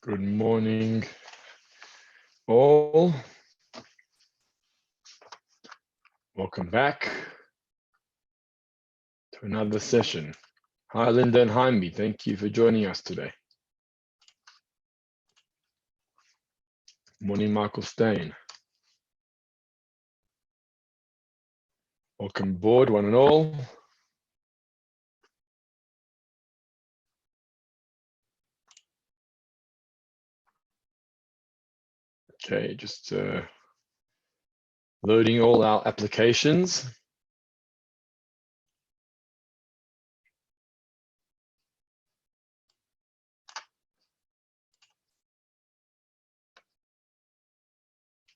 Good morning, all. Welcome back to another session. Hi, Linda and Jaime. Thank you for joining us today. Morning, Michael Stein. Welcome aboard, one and all. Okay, just loading all our applications.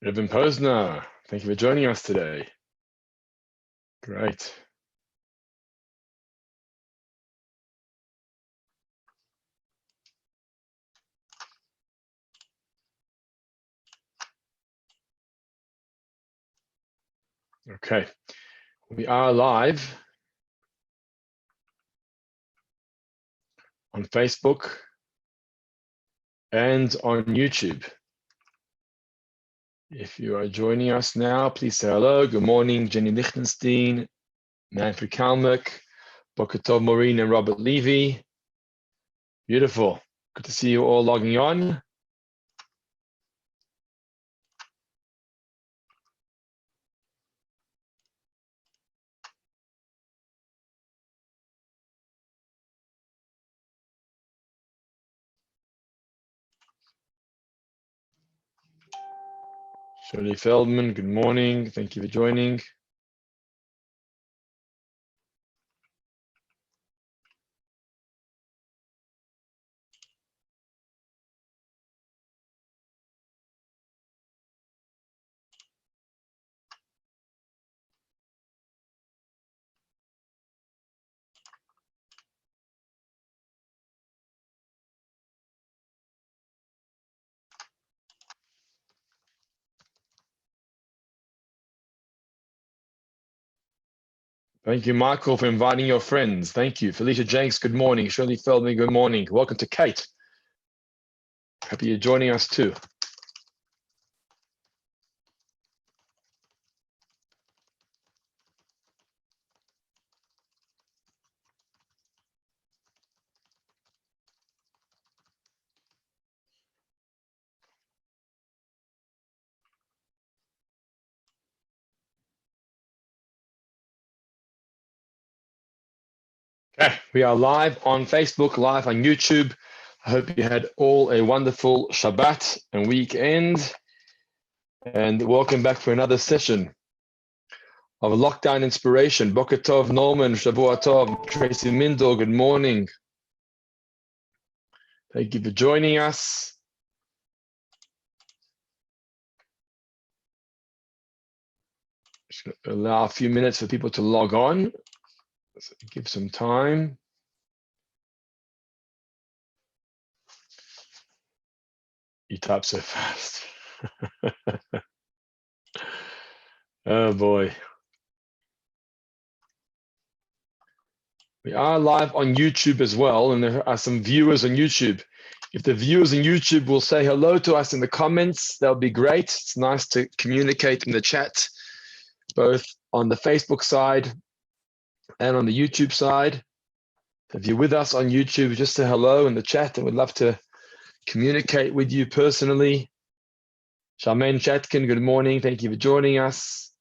Evan Posner, thank you for joining us today. Great. Okay, we are live on Facebook and on YouTube. If you are joining us now, please say hello. Good morning, Jenny Lichtenstein, Manfred Kalmuk, Boker Tov Maureen and Robert Levy. Beautiful. Good to see you all logging on. Shirley Feldman, good morning. Thank you for joining. Thank you, Michael, for inviting your friends. Thank you. Felicia Jenks, good morning. Shirley Feldman, good morning. Welcome to Kate. Happy you're joining us too. Okay, we are live on Facebook, live on YouTube. I hope you had all a wonderful Shabbat and weekend. And welcome back for another session of Lockdown Inspiration. Boker Tov, Norman, Shavua Tov, Tracy Mindor, good morning. Thank you for joining us. Just allow a few minutes for people to log on. So give some time. You type so fast. Oh boy. We are live on YouTube as well, and there are some viewers on YouTube. If the viewers on YouTube will say hello to us in the comments, that'll be great. It's nice to communicate in the chat, both on the Facebook side and on the YouTube side. If you're with us on YouTube, just say hello in the chat, and we'd love to communicate with you personally. Charmaine Chatkin, good morning. Thank you for joining us.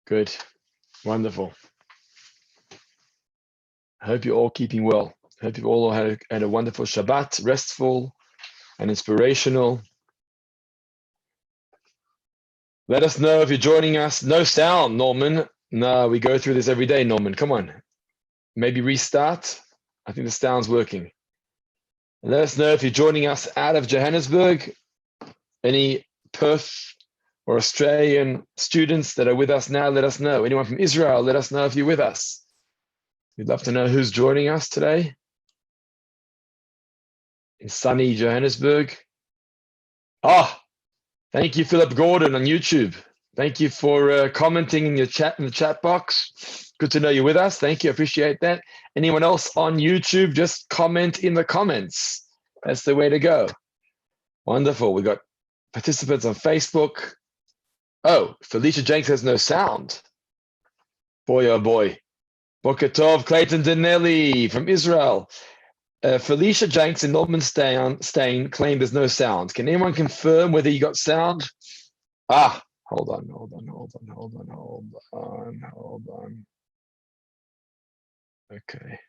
Good. Wonderful. I hope you're all keeping well. I hope you've all had a wonderful Shabbat, restful and inspirational. Let us know if you're joining us. No sound, Norman. No, we go through this every day, Norman. Come on. Maybe restart. I think the sound's working. Let us know if you're joining us out of Johannesburg. Any Perth or Australian students that are with us now, let us know. Anyone from Israel, let us know if you're with us. We'd love to know who's joining us today in sunny Johannesburg. Thank you, Philip Gordon on YouTube. Thank you for commenting in the chat box. Good to know you're with us. Thank you. Appreciate that. Anyone else on YouTube, just comment in the comments. That's the way to go. Wonderful. We got participants on Facebook. Oh, Felicia Jenks has no sound. Boy, oh boy. Boker Tov, Clayton Danelli from Israel. Felicia Jenks and Norman Stain claim there's no sound. Can anyone confirm whether you got sound? Ah, hold on. Okay.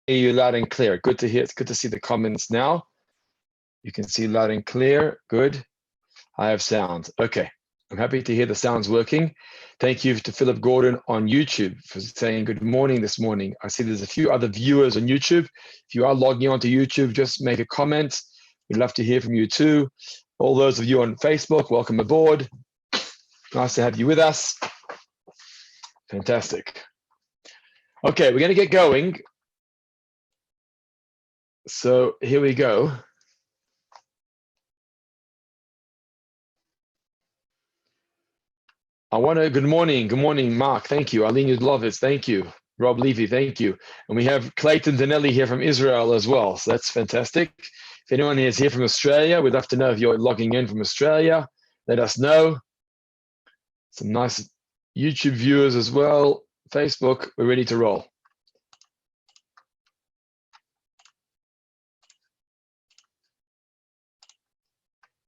Hear you loud and clear. Good to hear. It's good to see the comments now. You can see loud and clear. Good. I have sound. Okay. I'm happy to hear the sound's working. Thank you to Philip Gordon on YouTube for saying good morning this morning. I see there's a few other viewers on YouTube. If you are logging onto YouTube, just make a comment. We'd love to hear from you too. All those of you on Facebook, welcome aboard. Nice to have you with us. Fantastic. Okay, we're going to get going. So here we go. Good morning, Mark, thank you. Arlene Yudlovitz, thank you. Rob Levy, thank you. And we have Clayton Danelli here from Israel as well, so that's fantastic. If anyone is here from Australia, we'd love to know if you're logging in from Australia. Let us know. Some nice YouTube viewers as well. Facebook, we're ready to roll.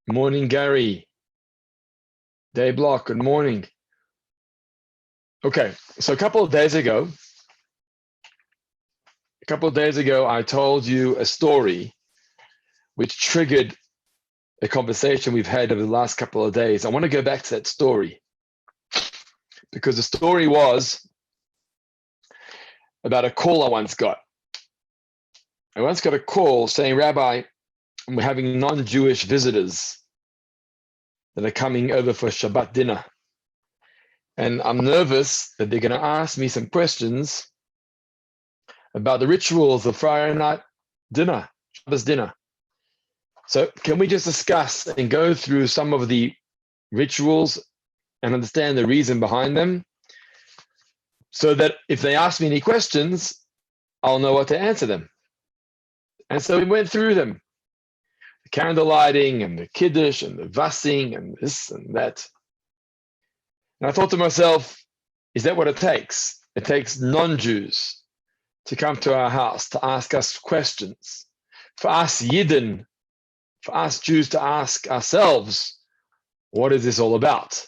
Morning, Gary. Day Block, good morning. Okay, so a couple of days ago, I told you a story which triggered a conversation we've had over the last couple of days. I want to go back to that story because the story was about a call I once got. I once got a call saying, Rabbi, we're having non-Jewish visitors that are coming over for Shabbat dinner. And I'm nervous that they're going to ask me some questions about the rituals of Friday night dinner, Shabbos dinner. So can we just discuss and go through some of the rituals and understand the reason behind them so that if they ask me any questions, I'll know what to answer them. And so we went through them. The candle lighting and the kiddush and the vassing and this and that. And I thought to myself, is that what it takes? It takes non-Jews to come to our house to ask us questions. For us Yidden, for us Jews to ask ourselves, what is this all about?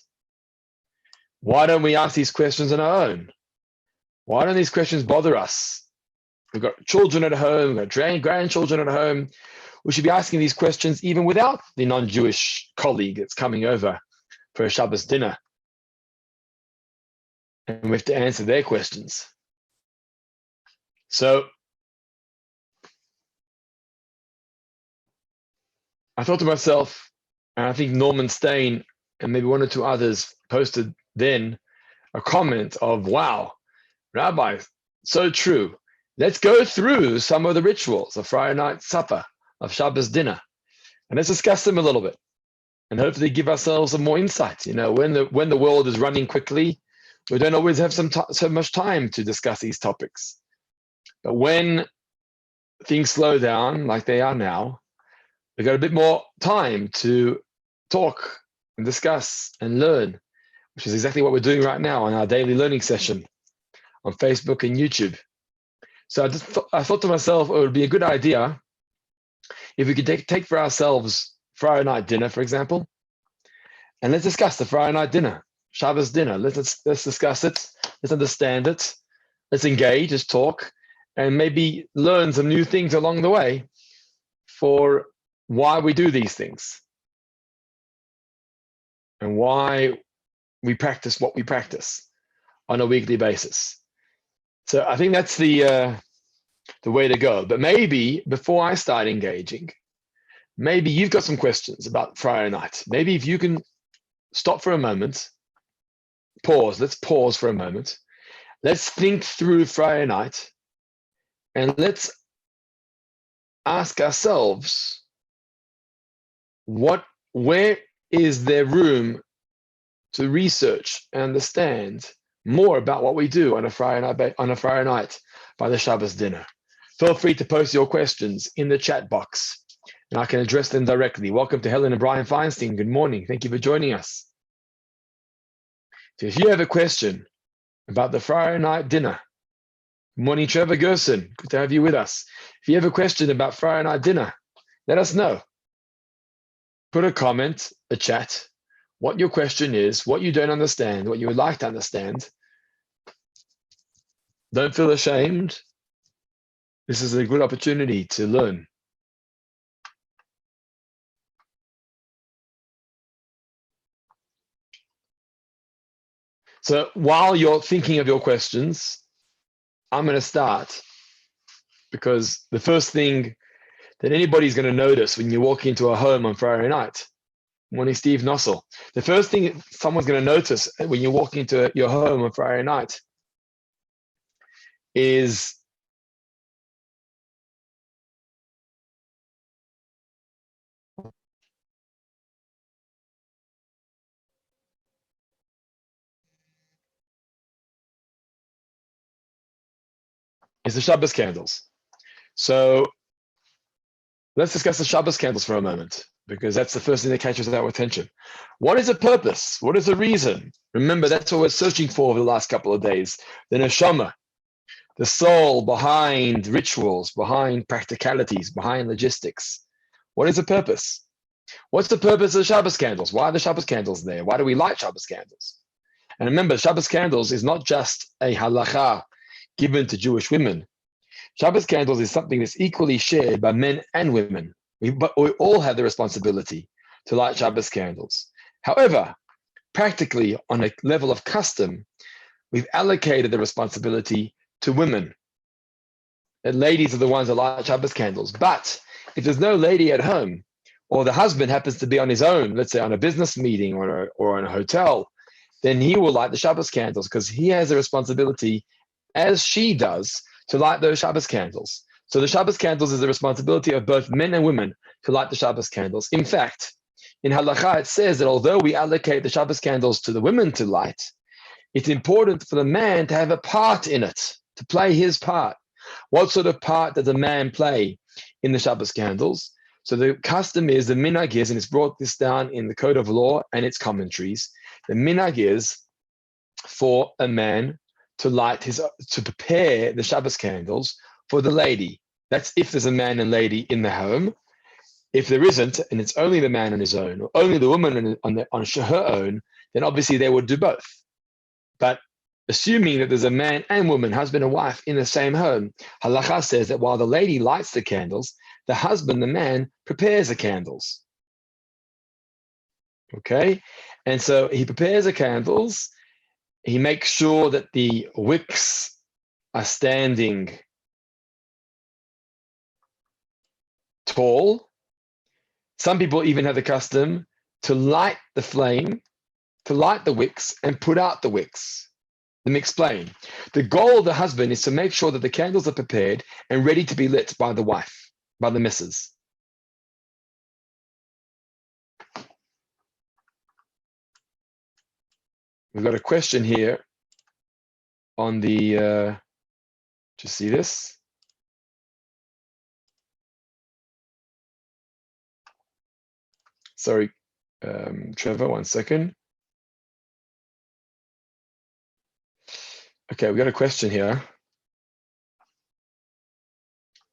Why don't we ask these questions on our own? Why don't these questions bother us? We've got children at home, we've got grandchildren at home. We should be asking these questions even without the non-Jewish colleague that's coming over for a Shabbos dinner. And we have to answer their questions. So I thought to myself, and I think Norman Stain and maybe one or two others posted then a comment of, wow, Rabbi, so true. Let's go through some of the rituals of Friday night supper, of Shabbos dinner, and let's discuss them a little bit and hopefully give ourselves some more insight. You know, when the world is running quickly, we don't always have so much time to discuss these topics. But when things slow down like they are now, we've got a bit more time to talk and discuss and learn, which is exactly what we're doing right now on our daily learning session on Facebook and YouTube. So I thought to myself, it would be a good idea if we could take for ourselves Friday night dinner, for example, and let's discuss the Friday night dinner, Shabbos dinner. Let's discuss it. Let's understand it. Let's engage, let's talk, and maybe learn some new things along the way for why we do these things and why we practice what we practice on a weekly basis. So I think that's the way to go. But maybe before I start engaging, maybe you've got some questions about Friday night. Maybe if you can stop for a moment, pause. Let's pause for a moment. Let's think through Friday night and let's ask ourselves, where is there room to research and understand more about what we do on a Friday night by the Shabbos dinner? Feel free to post your questions in the chat box and I can address them directly. Welcome to Helen and Brian Feinstein. Good morning. Thank you for joining us. So if you have a question about the Friday night dinner, good morning, Trevor Gerson. Good to have you with us. If you have a question about Friday night dinner, let us know. Put a comment, a chat, what your question is, what you don't understand, what you would like to understand. Don't feel ashamed. This is a good opportunity to learn. So while you're thinking of your questions, I'm going to start, because the first thing that anybody's going to notice when you walk into a home on Friday night, morning, Steve Nossel, the first thing someone's going to notice when you walk into your home on Friday night is the Shabbos candles. So let's discuss the Shabbos candles for a moment, because that's the first thing that catches our attention. What is the purpose? What is the reason? Remember, that's what we're searching for over the last couple of days. The neshama, the soul behind rituals, behind practicalities, behind logistics. What is the purpose? What's the purpose of the Shabbos candles? Why are the Shabbos candles there? Why do we light Shabbos candles? And remember, Shabbos candles is not just a halacha given to Jewish women. Shabbos candles is something that's equally shared by men and women. But we all have the responsibility to light Shabbos candles. However, practically on a level of custom, we've allocated the responsibility to women. And ladies are the ones that light Shabbos candles. But if there's no lady at home, or the husband happens to be on his own, let's say on a business meeting or in a hotel, then he will light the Shabbos candles, because he has a responsibility, as she does, to light those Shabbos candles. So the Shabbos candles is the responsibility of both men and women to light the Shabbos candles. In fact, in Halacha, it says that although we allocate the Shabbos candles to the women to light, it's important for the man to have a part in it, to play his part. What sort of part does a man play in the Shabbos candles? So the custom is, the minhag is, and it's brought this down in the Code of Law and its commentaries, the minhag is for a man to prepare the Shabbos candles for the lady. That's if there's a man and lady in the home. If there isn't, and it's only the man on his own, or only the woman on her own, then obviously they would do both. But assuming that there's a man and woman, husband and wife, in the same home, halacha says that while the lady lights the candles, the husband, the man, prepares the candles. Okay? And so he prepares the candles. He makes sure that the wicks are standing tall. Some people even have the custom to light the flame, to light the wicks and put out the wicks. Let me explain. The goal of the husband is to make sure that the candles are prepared and ready to be lit by the wife, by the missus. We've got a question here on the, just see this? Sorry, Trevor, 1 second. Okay, we got a question here.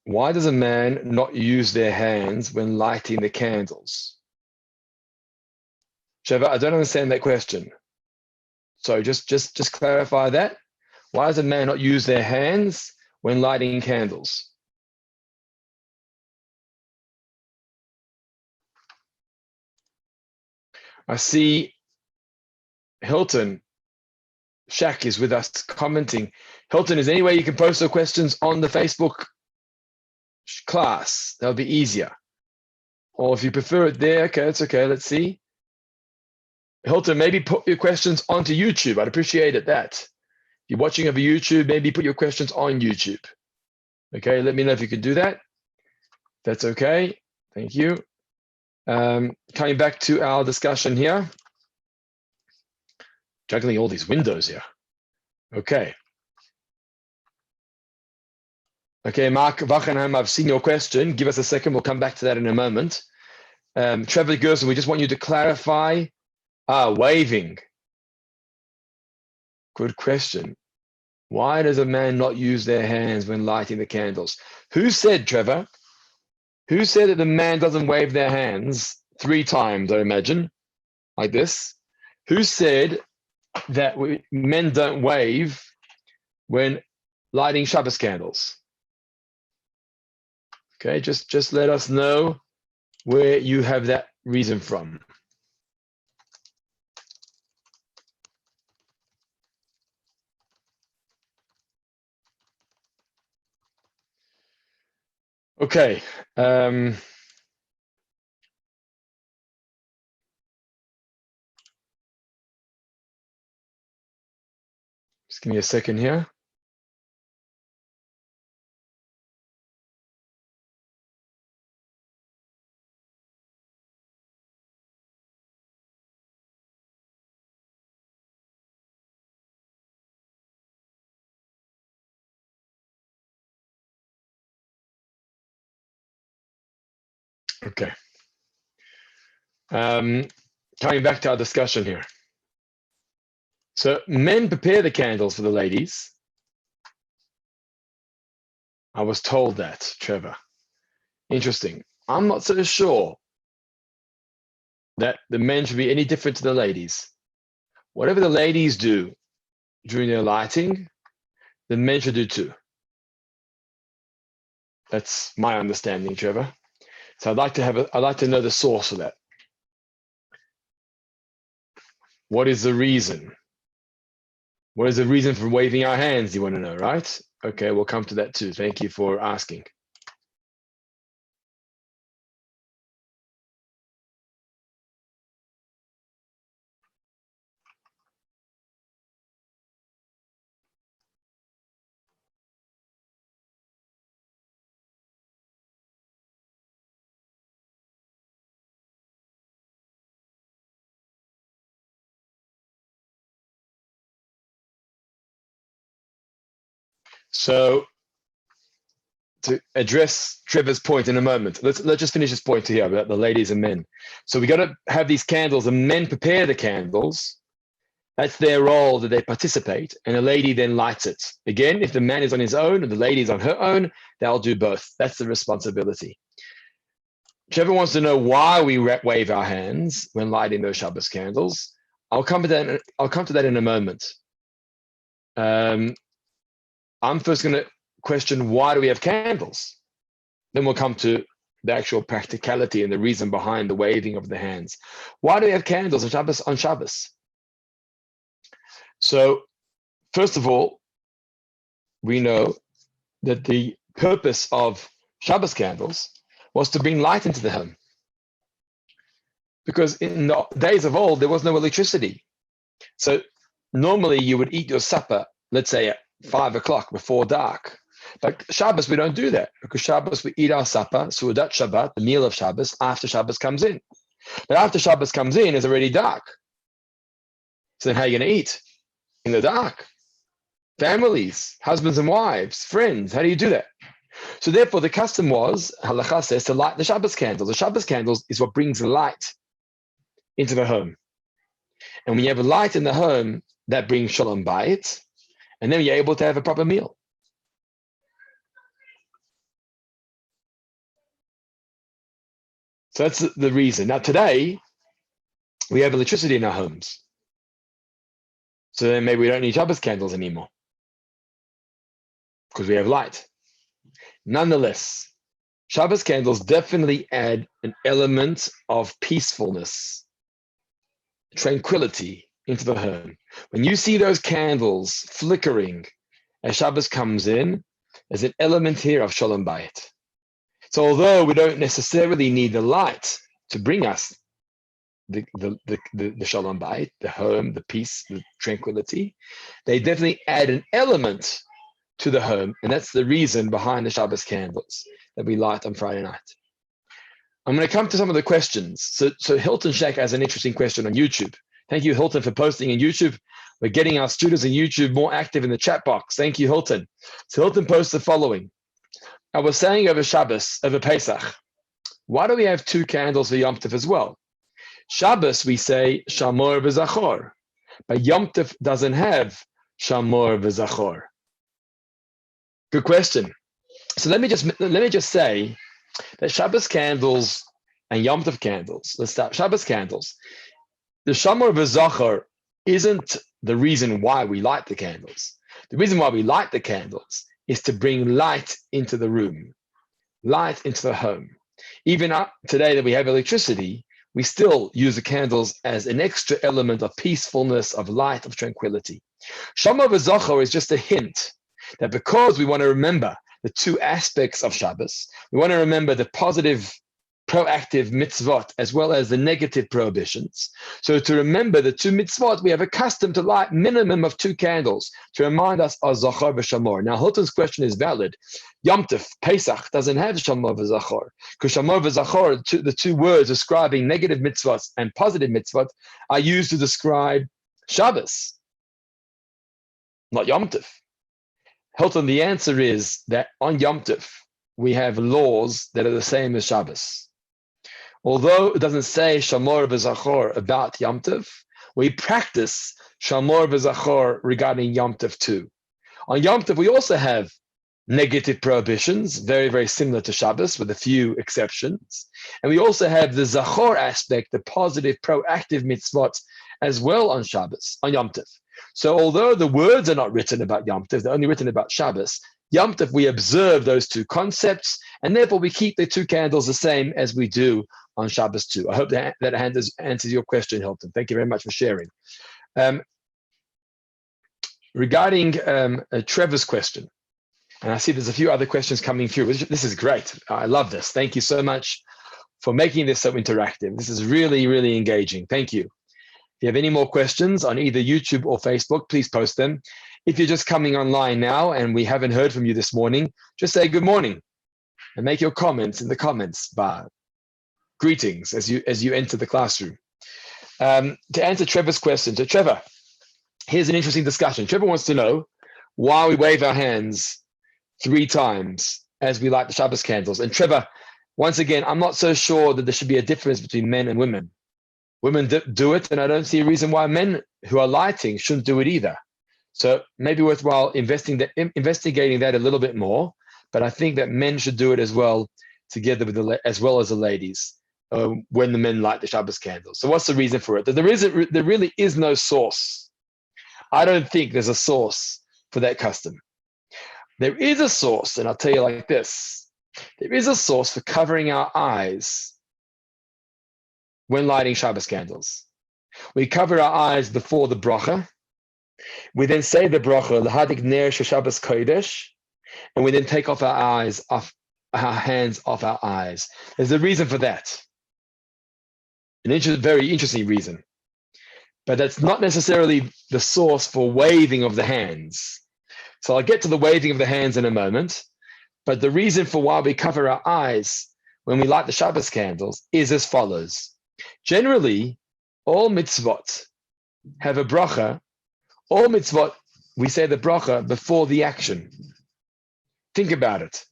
Why does a man not use their hands when lighting the candles? Trevor, I don't understand that question. So just clarify that. Why does a man not use their hands when lighting candles? I see Hilton. Shaq is with us commenting. Hilton, is there any way you can post your questions on the Facebook class? That'll be easier. Or if you prefer it there, okay, it's okay. Let's see. Hilton, maybe put your questions onto YouTube. I'd appreciate it that. If you're watching over YouTube, maybe put your questions on YouTube. Okay, let me know if you can do that. That's okay. Thank you. Coming back to our discussion here. Juggling all these windows here. Okay. Okay, Mark Wachenheim, I've seen your question. Give us a second. We'll come back to that in a moment. Trevor Gerson, we just want you to clarify. Waving. Good question. Why does a man not use their hands when lighting the candles? Who said, Trevor? Who said that the man doesn't wave their hands 3 times, I imagine, like this? Who said that men don't wave when lighting Shabbos candles? Okay, just let us know where you have that reason from. Okay. Just give me a second here. Okay. Coming back to our discussion here. So men prepare the candles for the ladies. I was told that, Trevor. Interesting. I'm not so sure that the men should be any different to the ladies. Whatever the ladies do during their lighting, the men should do too. That's my understanding, Trevor. So I'd like to know the source of that. What is the reason? What is the reason for waving our hands? You want to know, right? Okay, we'll come to that too. Thank you for asking. So to address Trevor's point in a moment, let's just finish this point here about the ladies and men. So we got to have these candles, and men prepare the candles. That's their role, that they participate, and the lady then lights it. Again, if the man is on his own and the lady is on her own, they'll do both. That's the responsibility. Trevor wants to know why we wave our hands when lighting those Shabbos candles. I'll come to that in a moment. I'm first going to question, why do we have candles? Then we'll come to the actual practicality and the reason behind the waving of the hands. Why do we have candles on Shabbos? So first of all, we know that the purpose of Shabbos candles was to bring light into the home. Because in the days of old, there was no electricity. So normally you would eat your supper, let's say at 5 o'clock before dark. But Shabbos, we don't do that, because Shabbos, we eat our supper, Su'udat Shabbat, the meal of Shabbos, after Shabbos comes in. But after Shabbos comes in, it's already dark. So then how are you going to eat? In the dark. Families, husbands and wives, friends, how do you do that? So therefore, the custom was, Halacha says, to light the Shabbos candles. The Shabbos candles is what brings light into the home. And when you have a light in the home, that brings Shalom Bayit, and then you're able to have a proper meal. So that's the reason. Now today, we have electricity in our homes. So then maybe we don't need Shabbos candles anymore, because we have light. Nonetheless, Shabbos candles definitely add an element of peacefulness tranquility into the home. When you see those candles flickering as Shabbos comes in, there's an element here of Shalom Bayit. So although we don't necessarily need the light to bring us the Shalom Bayit, the home, the peace, the tranquility, they definitely add an element to the home, and that's the reason behind the Shabbos candles that we light on Friday night. I'm going to come to some of the questions. So Hilton Shack has an interesting question on YouTube. Thank you, Hilton, for posting on YouTube. We're getting our students on YouTube more active in the chat box. Thank you, Hilton. So Hilton posts the following. I was saying over Shabbos, over Pesach, why do we have 2 candles for Yom Tov as well? Shabbos, we say Shamor v'Zachor, but Yom Tov doesn't have Shamor v'Zachor. Good question. So let me just say that Shabbos candles and Yom Tov candles, let's start, Shabbos candles, the Shamor v'Zachor isn't the reason why we light the candles. The reason why we light the candles is to bring light into the room, light into the home. Even today that we have electricity, we still use the candles as an extra element of peacefulness, of light, of tranquility. Shamor v'Zachor is just a hint that because we want to remember the 2 aspects of Shabbos, we want to remember the positive, proactive mitzvot as well as the negative prohibitions. So to remember the 2 mitzvot, we have accustomed to light minimum of 2 candles to remind us of Zachor v'Shamor. Now Hilton's question is valid. Yom Tov, Pesach doesn't have Shamor v'Zachor, because Shamor v'Zachor, the 2 words describing negative mitzvot and positive mitzvot, are used to describe Shabbos, not Yom Tov. Hilton, the answer is that on Yom Tov, we have laws that are the same as Shabbos. Although it doesn't say Shamor v'Zachor about Yom Tov, we practice Shamor v'Zachor regarding Yom Tov too. On Yom Tov, we also have negative prohibitions, very, very similar to Shabbos with a few exceptions. And we also have the Zachor aspect, the positive, proactive mitzvot as well on Shabbos, on Yom Tov. So although the words are not written about Yom Tov, they're only written about Shabbos, Yom Tov, we observe those 2 concepts, and therefore we keep the 2 candles the same as we do on Shabbos too. I hope that answers your question, Hilton. Thank you very much for sharing. Regarding Trevor's question, and I see there's a few other questions coming through. This is great. I love this. Thank you so much for making this so interactive. This is really, really engaging. Thank you. If you have any more questions on either YouTube or Facebook, please post them. If you're just coming online now and we haven't heard from you this morning, just say good morning and make your comments in the comments bar. Greetings as you enter the classroom. To answer Trevor's question, so Trevor, here's an interesting discussion. Trevor wants to know why we wave our hands 3 times as we light the Shabbos candles. And Trevor, once again, I'm not so sure that there should be a difference between men and women. Women do it, and I don't see a reason why men who are lighting shouldn't do it either. So maybe worthwhile investigating that a little bit more. But I think that men should do it as well, together with as well as the ladies, when the men light the Shabbos candles. So what's the reason for it? There really is no source. I don't think there's a source for that custom. There is a source, and I'll tell you like this. There is a source for covering our eyes when lighting Shabbos candles. We cover our eyes before the bracha. We then say the bracha, L'hadik ner Shabbos kodesh, and we then take off our hands off our eyes. There's a reason for that. Very interesting reason. But that's not necessarily the source for waving of the hands. So I'll get to the waving of the hands in a moment. But the reason for why we cover our eyes when we light the Shabbos candles is as follows. Generally, all mitzvot have a bracha. All mitzvot, we say the bracha before the action. Think about it.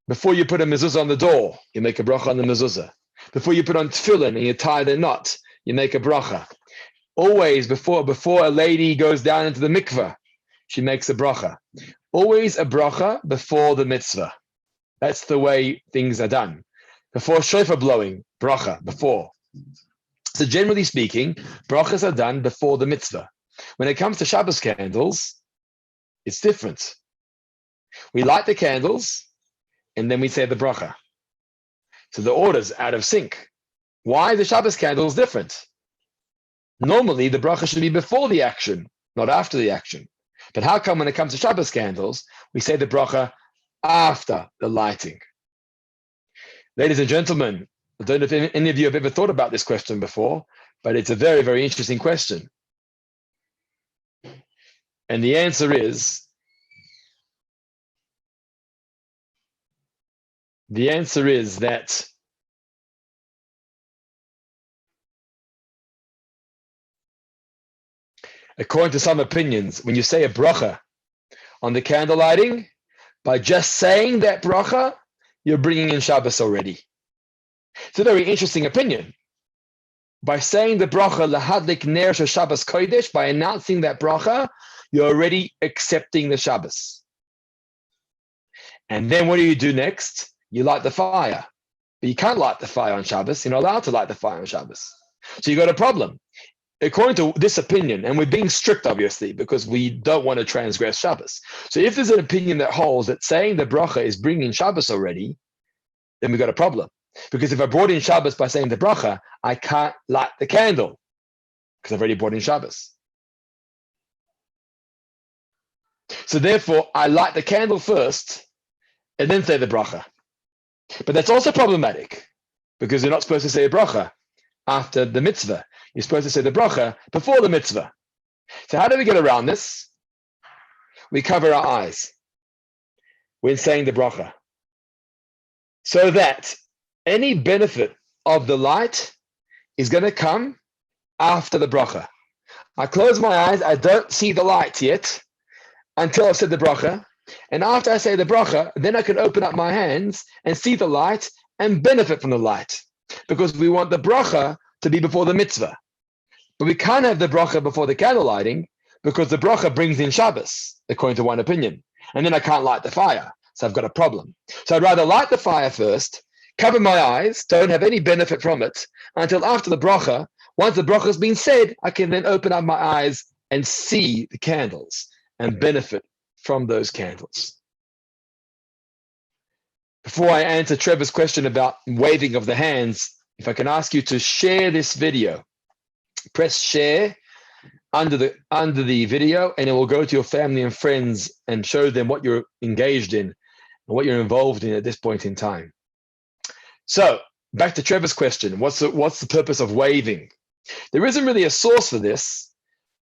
Before you put a mezuzah on the door, you make a bracha on the mezuzah. Before you put on tefillin and you tie the knot, you make a bracha. Always before a lady goes down into the mikveh, she makes a bracha. Always a bracha before the mitzvah. That's the way things are done. Before shofar blowing, bracha, before. So generally speaking, brachas are done before the mitzvah. When it comes to Shabbos candles, it's different. We light the candles, and then we say the bracha. So the order's out of sync. Why the Shabbos candles different? Normally, the bracha should be before the action, not after the action. But how come when it comes to Shabbos candles, we say the bracha after the lighting? Ladies and gentlemen, I don't know if any of you have ever thought about this question before, but it's a very, very interesting question. And the answer is, that according to some opinions, when you say a bracha on the candle lighting, by just saying that bracha, you're bringing in Shabbos already. It's a very interesting opinion. By saying the bracha lahadlik ner shel Shabbos kodesh, by announcing that bracha, you're already accepting the Shabbos. And then what do you do next? You light the fire. But you can't light the fire on Shabbos. You're not allowed to light the fire on Shabbos. So you got a problem. According to this opinion, and we're being strict, obviously, because we don't want to transgress Shabbos. So if there's an opinion that holds that saying the bracha is bringing Shabbos already, then we've got a problem. Because if I brought in Shabbos by saying the bracha, I can't light the candle because I've already brought in Shabbos. So therefore, I light the candle first and then say the bracha. But that's also problematic because you're not supposed to say a bracha after the mitzvah. You're supposed to say the bracha before the mitzvah. So how do we get around this? We cover our eyes when saying the bracha, so that any benefit of the light is going to come after the bracha. I close my eyes, I don't see the light yet until I've said the bracha. And after I say the bracha, then I can open up my hands and see the light and benefit from the light. Because we want the bracha to be before the mitzvah. But we can't have the bracha before the candle lighting because the bracha brings in Shabbos, according to one opinion. And then I can't light the fire. So I've got a problem. So I'd rather light the fire first, cover my eyes, don't have any benefit from it until after the bracha. Once the bracha has been said, I can then open up my eyes and see the candles and benefit from those candles. Before I answer Trevor's question about waving of the hands, if I can ask you to share this video, press share under the video, and it will go to your family and friends and show them what you're engaged in and what you're involved in at this point in time. So back to Trevor's question, what's the purpose of waving? There isn't really a source for this,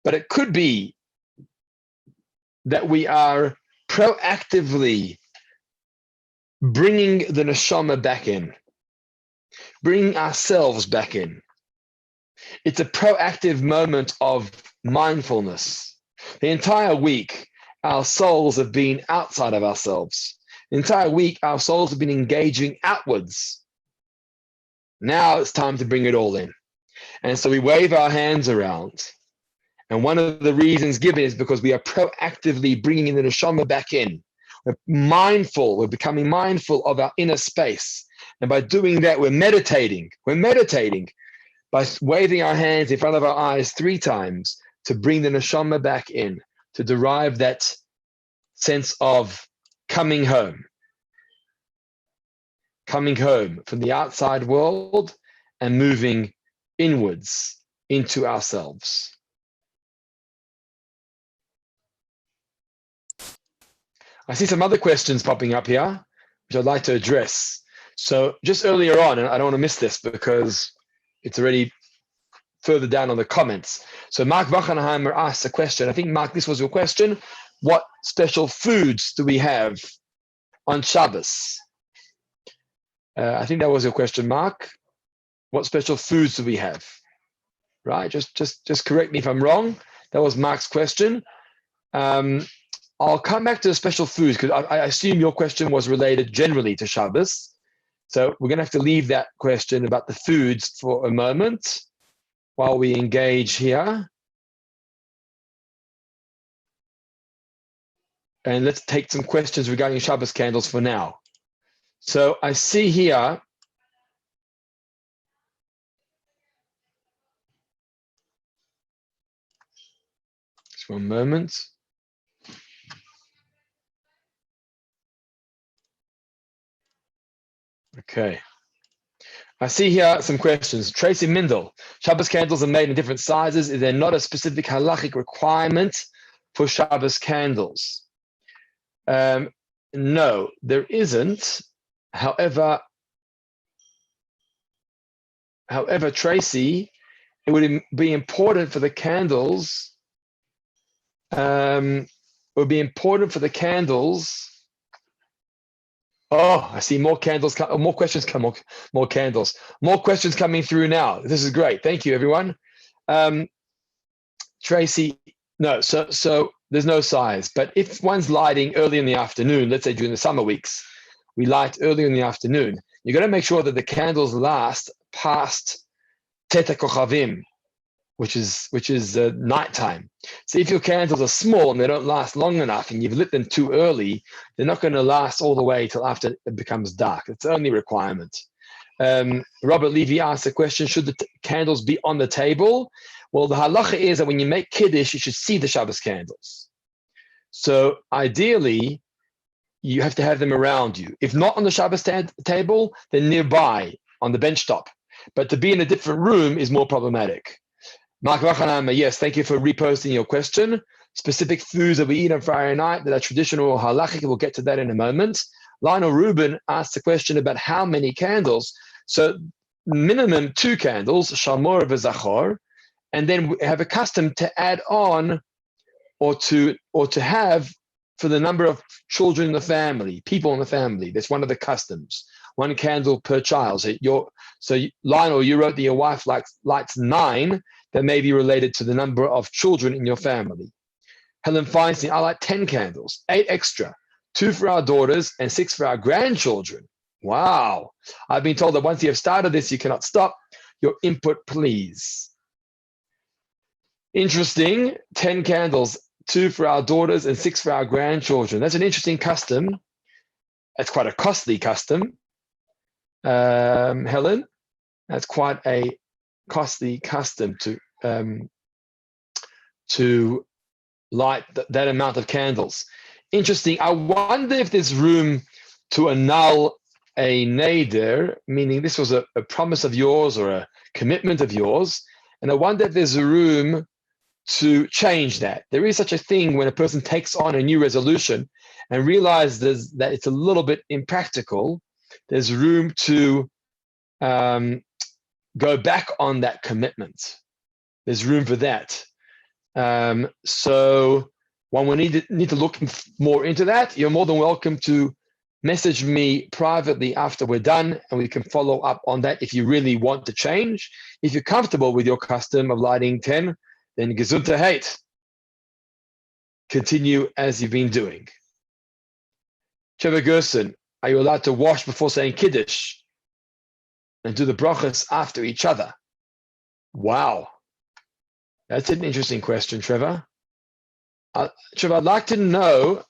but it could be that we are proactively bringing the neshama back in, bringing ourselves back in. It's a proactive moment of mindfulness. The entire week, our souls have been outside of ourselves. The entire week, our souls have been engaging outwards. Now it's time to bring it all in. And so we wave our hands around. And one of the reasons given is because we are proactively bringing the neshama back in. We're becoming mindful of our inner space. And by doing that, we're meditating. We're meditating by waving our hands in front of our eyes 3 times to bring the neshama back in, to derive that sense of coming home from the outside world and moving inwards into ourselves. I see some other questions popping up here, which I'd like to address. So just earlier on, and I don't want to miss this because it's already further down on the comments. So Mark Wachenheimer asked a question. I think, Mark, this was your question. What special foods do we have on Shabbos? I think that was your question, Mark. What special foods do we have? Right, just correct me if I'm wrong. That was Mark's question. I'll come back to the special foods because I assume your question was related generally to Shabbos. So we're going to have to leave that question about the foods for a moment while we engage here. And let's take some questions regarding Shabbos candles for now. So I see here, just one moment. Okay. I see here some questions. Tracy Mindel, Shabbos candles are made in different sizes. Is there not a specific halachic requirement for Shabbos candles? No, there isn't. However, Tracy, it would be important for the candles. It would be important for the candles. Oh, I see more candles, more questions come, more candles, more questions coming through now. This is great. Thank you, everyone. Tracy, no, so there's no size, but if one's lighting early in the afternoon, let's say during the summer weeks, we light early in the afternoon, you got to make sure that the candles last past Teta Kochavim, which is nighttime. So if your candles are small and they don't last long enough and you've lit them too early, they're not going to last all the way till after it becomes dark. It's the only requirement. Robert Levy asked a question, should the candles be on the table? Well, the halacha is that when you make Kiddush, you should see the Shabbos candles. So ideally, you have to have them around you. If not on the Shabbos table, then nearby on the bench top. But to be in a different room is more problematic. Mark Wachanam, yes, thank you for reposting your question. Specific foods that we eat on Friday night that are traditional or halachic, we'll get to that in a moment. Lionel Rubin asked a question about how many candles. So minimum 2 candles, Shamor v'Zachor, and then we have a custom to add on or to have for the number of children in the family, people in the family. That's one of the customs. 1 candle per child. So Lionel, you wrote that your wife lights 9. That may be related to the number of children in your family. Helen Feinstein, I light 10 candles, 8 extra, 2 for our daughters and 6 for our grandchildren. Wow. I've been told that once you have started this, you cannot stop. Your input, please. Interesting. 10 candles, 2 for our daughters and 6 for our grandchildren. That's an interesting custom. That's quite a costly custom. Helen, that's quite a costly custom to light that amount of candles. Interesting. I wonder if there's room to annul a neder, meaning this was a promise of yours or a commitment of yours, and I wonder if there's a room to change that. There is such a thing when a person takes on a new resolution and realizes that it's a little bit impractical. There's room to go back on that commitment. There's room for that. So one will need to look more into that. You're more than welcome to message me privately after we're done, and we can follow up on that if you really want to change. If you're comfortable with your custom of lighting 10, then Gesundheit. Continue as you've been doing. Trevor Gerson, are you allowed to wash before saying Kiddush and do the brachas after each other? Wow. That's an interesting question, Trevor. Trevor, I'd like to know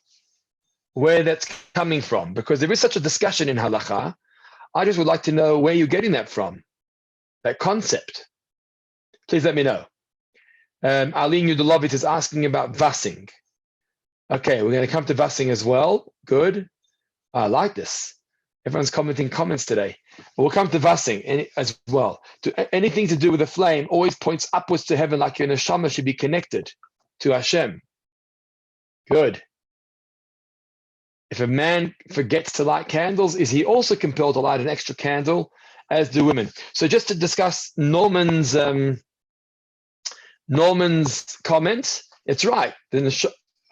where that's coming from, because there is such a discussion in halacha. I just would like to know where you're getting that from, that concept. Please let me know. Aline Yudelovitz is asking about Vassing. Okay, we're going to come to Vassing as well. Good. I like this. Everyone's commenting comments today. But we'll come to Vassing as well. Anything to do with the flame always points upwards to heaven, like your neshama should be connected to Hashem. Good. If a man forgets to light candles, is he also compelled to light an extra candle, as do women? So just to discuss Norman's comment, it's right.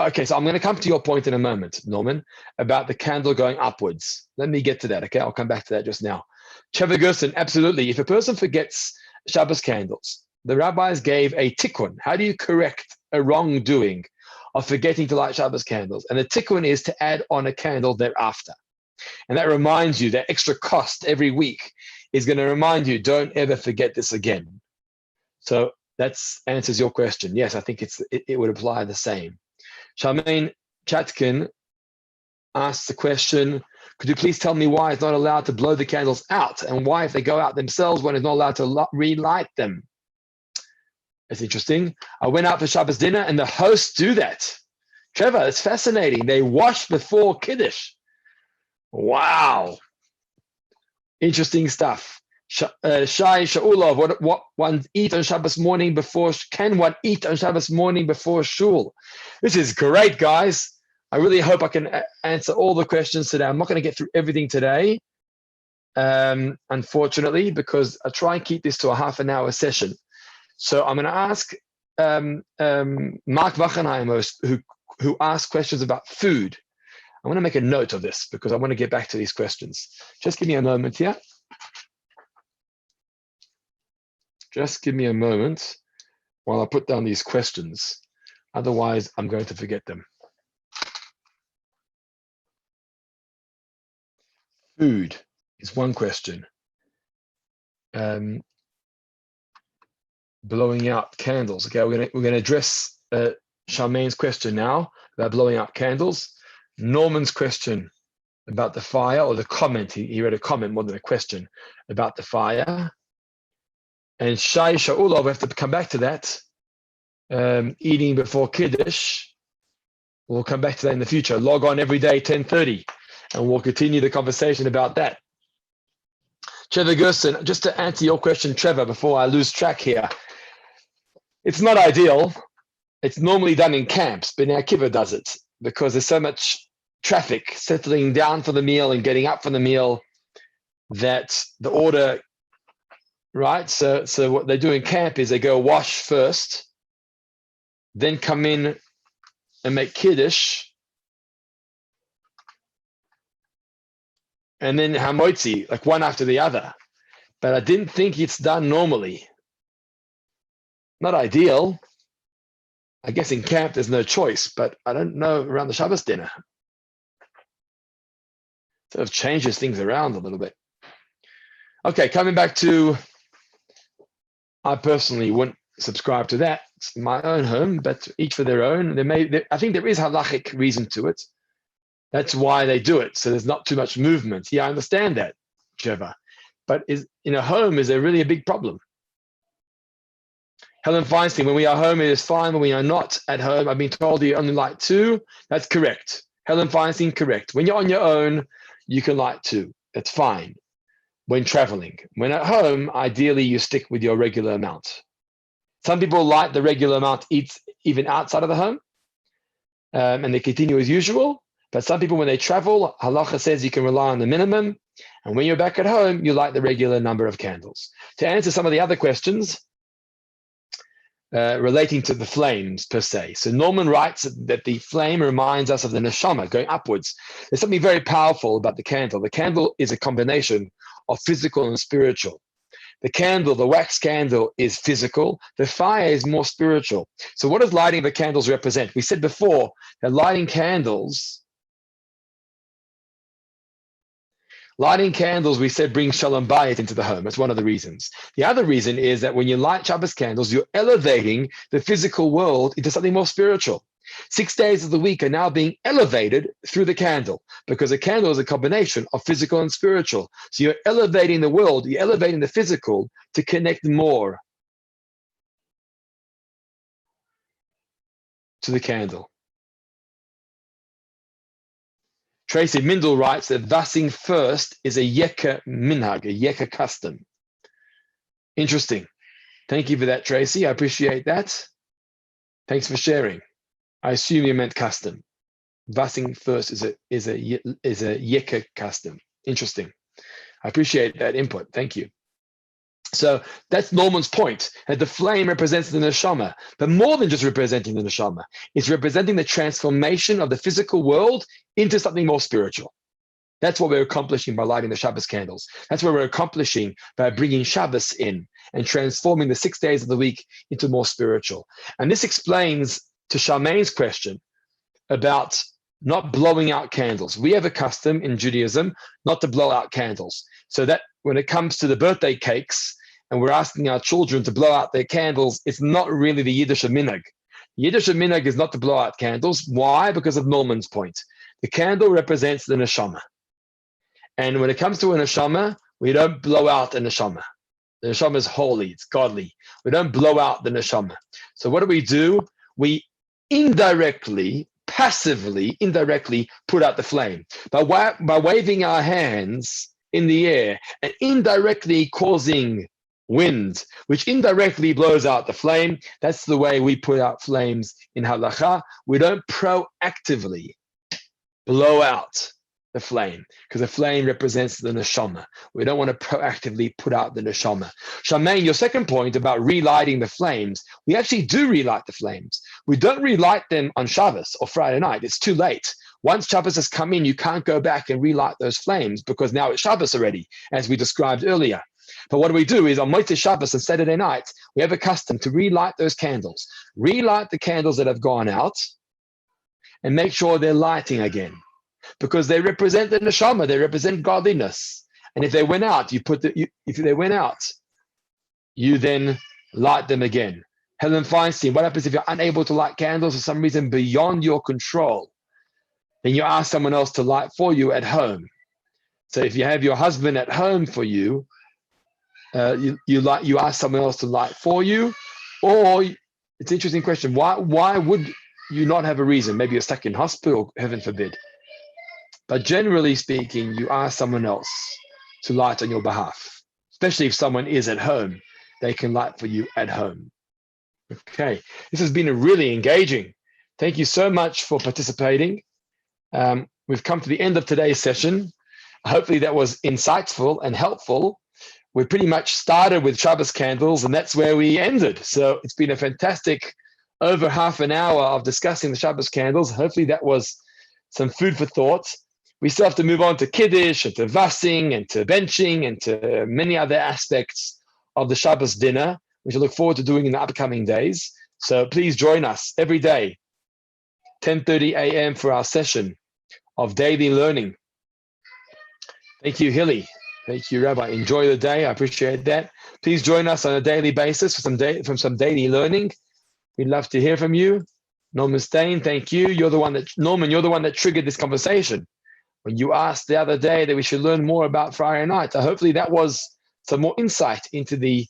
Okay, so I'm going to come to your point in a moment, Norman, about the candle going upwards. Let me get to that, okay? I'll come back to that just now. Trevor Gerson, absolutely. If a person forgets Shabbos candles, the rabbis gave a tikkun. How do you correct a wrongdoing of forgetting to light Shabbos candles? And the tikkun is to add on a candle thereafter. And that reminds you, that extra cost every week is going to remind you, don't ever forget this again. So that answers your question. Yes, I think it would apply the same. Charmaine Chatkin asks the question, could you please tell me why it's not allowed to blow the candles out, and why if they go out themselves, one is not allowed to relight them? That's interesting. I went out for Shabbos dinner and the hosts do that. Trevor, it's fascinating. They wash before Kiddush. Wow. Interesting stuff. Shai Shaulov, what one eat on Shabbos morning before, can one eat on Shabbos morning before shul? This is great, guys. I really hope I can answer all the questions today. I'm not going to get through everything today, unfortunately, because I try and keep this to a half an hour session. So I'm going to ask Mark Wachenheimer, who asked questions about food. I want to make a note of this because I want to get back to these questions. Just give me a moment here. Just give me a moment while I put down these questions. Otherwise, I'm going to forget them. Food is one question. Blowing out candles. Okay, we're gonna address Charmaine's question now about blowing out candles. Norman's question about the fire, or the comment. He read a comment more than a question about the fire. And Shai Shaulov, we have to come back to that. Eating before Kiddush. We'll come back to that in the future. Log on every day, 10:30, and we'll continue the conversation about that. Trevor Gerson, just to answer your question, Trevor, before I lose track here. It's not ideal. It's normally done in camps, but Bnei Akiva does it because there's so much traffic settling down for the meal and getting up for the meal that the order, right? So what they do in camp is they go wash first, then come in and make Kiddush, and then Hamotzi, like one after the other. But I didn't think it's done normally. Not ideal. I guess in camp there's no choice, but I don't know around the Shabbos dinner. Sort of changes things around a little bit. Okay, coming back to, I personally wouldn't subscribe to that. It's my own home, but each for their own. I think there is halachic reason to it. That's why they do it. So there's not too much movement. Yeah, I understand that, Trevor. But in a home, is there really a big problem? Helen Feinstein, when we are home, it is fine. When we are not at home, I've been told you only light 2. That's correct. Helen Feinstein, correct. When you're on your own, you can light 2. That's fine. When traveling. When at home, ideally, you stick with your regular amount. Some people light the regular amount even outside of the home, and they continue as usual. But some people, when they travel, halacha says you can rely on the minimum. And when you're back at home, you light the regular number of candles. To answer some of the other questions, relating to the flames per se. So Norman writes that the flame reminds us of the neshama going upwards. There's something very powerful about the candle. The candle is a combination of physical and spiritual. The candle, the wax candle, is physical. The fire is more spiritual. So what does lighting the candles represent? We said before that lighting candles, we said, brings shalom bayit into the home. That's one of the reasons. The other reason is that when you light Shabbos candles, you're elevating the physical world into something more spiritual. 6 days of the week are now being elevated through the candle because a candle is a combination of physical and spiritual. So you're elevating the world, you're elevating the physical to connect more to the candle. Tracy Mindel writes that vassing first is a yeka minhag, a yeka custom. Interesting. Thank you for that, Tracy. I appreciate that. Thanks for sharing. I assume you meant custom. Vassing first is a yeka custom. Interesting. I appreciate that input. Thank you. So that's Norman's point, that the flame represents the neshama, but more than just representing the neshama, it's representing the transformation of the physical world into something more spiritual. That's what we're accomplishing by lighting the Shabbos candles. That's what we're accomplishing by bringing Shabbos in and transforming the 6 days of the week into more spiritual. And this explains to Charmaine's question about not blowing out candles. We have a custom in Judaism not to blow out candles. So that when it comes to the birthday cakes, and we're asking our children to blow out their candles, it's not really the Yiddish minhag. Yiddish minhag is not to blow out candles. Why? Because of Norman's point. The candle represents the neshama. And when it comes to a neshama, we don't blow out a neshama. The neshama is holy, it's godly. We don't blow out the neshama. So what do? We passively, indirectly put out the flame. By waving our hands in the air and indirectly causing wind, which indirectly blows out the flame. That's the way we put out flames in halacha. We don't proactively blow out the flame, because the flame represents the neshama. We don't want to proactively put out the neshama. Charmaine, your second point about relighting the flames, we actually do relight the flames. We don't relight them on Shabbos or Friday night. It's too late. Once Shabbos has come in, you can't go back and relight those flames because now it's Shabbos already, as we described earlier. But what we do is on Motzei Shabbos and Saturday night, we have a custom to relight those candles. Relight the candles that have gone out and make sure they're lighting again, because they represent the neshama, they represent godliness. And if they went out, if they went out, you then light them again. Helen Feinstein, what happens if you're unable to light candles for some reason beyond your control? Then you ask someone else to light for you at home. So if you have your husband at home for you, you ask someone else to light for you, or it's an interesting question. Why would you not have a reason? Maybe you're stuck in hospital, heaven forbid. But generally speaking, you ask someone else to light on your behalf, especially if someone is at home, they can light for you at home. Okay, this has been really engaging. Thank you so much for participating. We've come to the end of today's session. Hopefully that was insightful and helpful. We pretty much started with Shabbos candles, and that's where we ended. So it's been a fantastic over half an hour of discussing the Shabbos candles. Hopefully that was some food for thought. We still have to move on to Kiddush and to Vassing and to benching and to many other aspects of the Shabbos dinner, which I look forward to doing in the upcoming days. So please join us every day, 10:30 a.m. for our session of daily learning. Thank you, Hilly. Thank you, Rabbi. Enjoy the day. I appreciate that. Please join us on a daily basis for some daily learning. We'd love to hear from you. Norman Stein, thank you. Norman, you're the one that triggered this conversation. When you asked the other day that we should learn more about Friday night, hopefully that was some more insight into the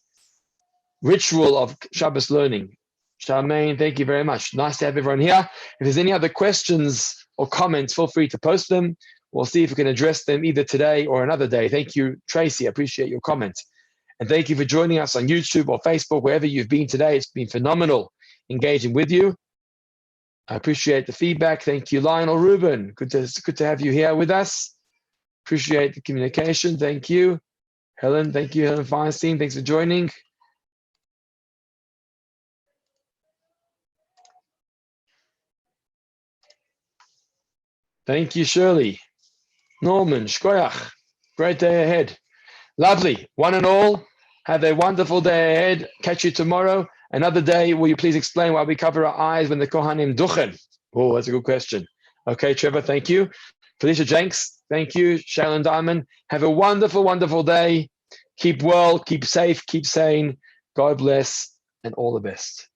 ritual of Shabbos learning. Charmaine, thank you very much. Nice to have everyone here. If there's any other questions or comments, feel free to post them. We'll see if we can address them either today or another day. Thank you, Tracy. I appreciate your comment. And thank you for joining us on YouTube or Facebook, wherever you've been today. It's been phenomenal engaging with you. I appreciate the feedback. Thank you, Lionel Rubin. Good to have you here with us. Appreciate the communication. Thank you. Helen, thank you. Helen Feinstein, thanks for joining. Thank you, Shirley. Norman, shkoyach. Great day ahead. Lovely. One and all, have a wonderful day ahead. Catch you tomorrow. Another day, will you please explain why we cover our eyes when the Kohanim duchen? Oh, that's a good question. Okay, Trevor, thank you. Felicia Jenks, thank you. Sharon Diamond, have a wonderful, wonderful day. Keep well, keep safe, keep sane. God bless, and all the best.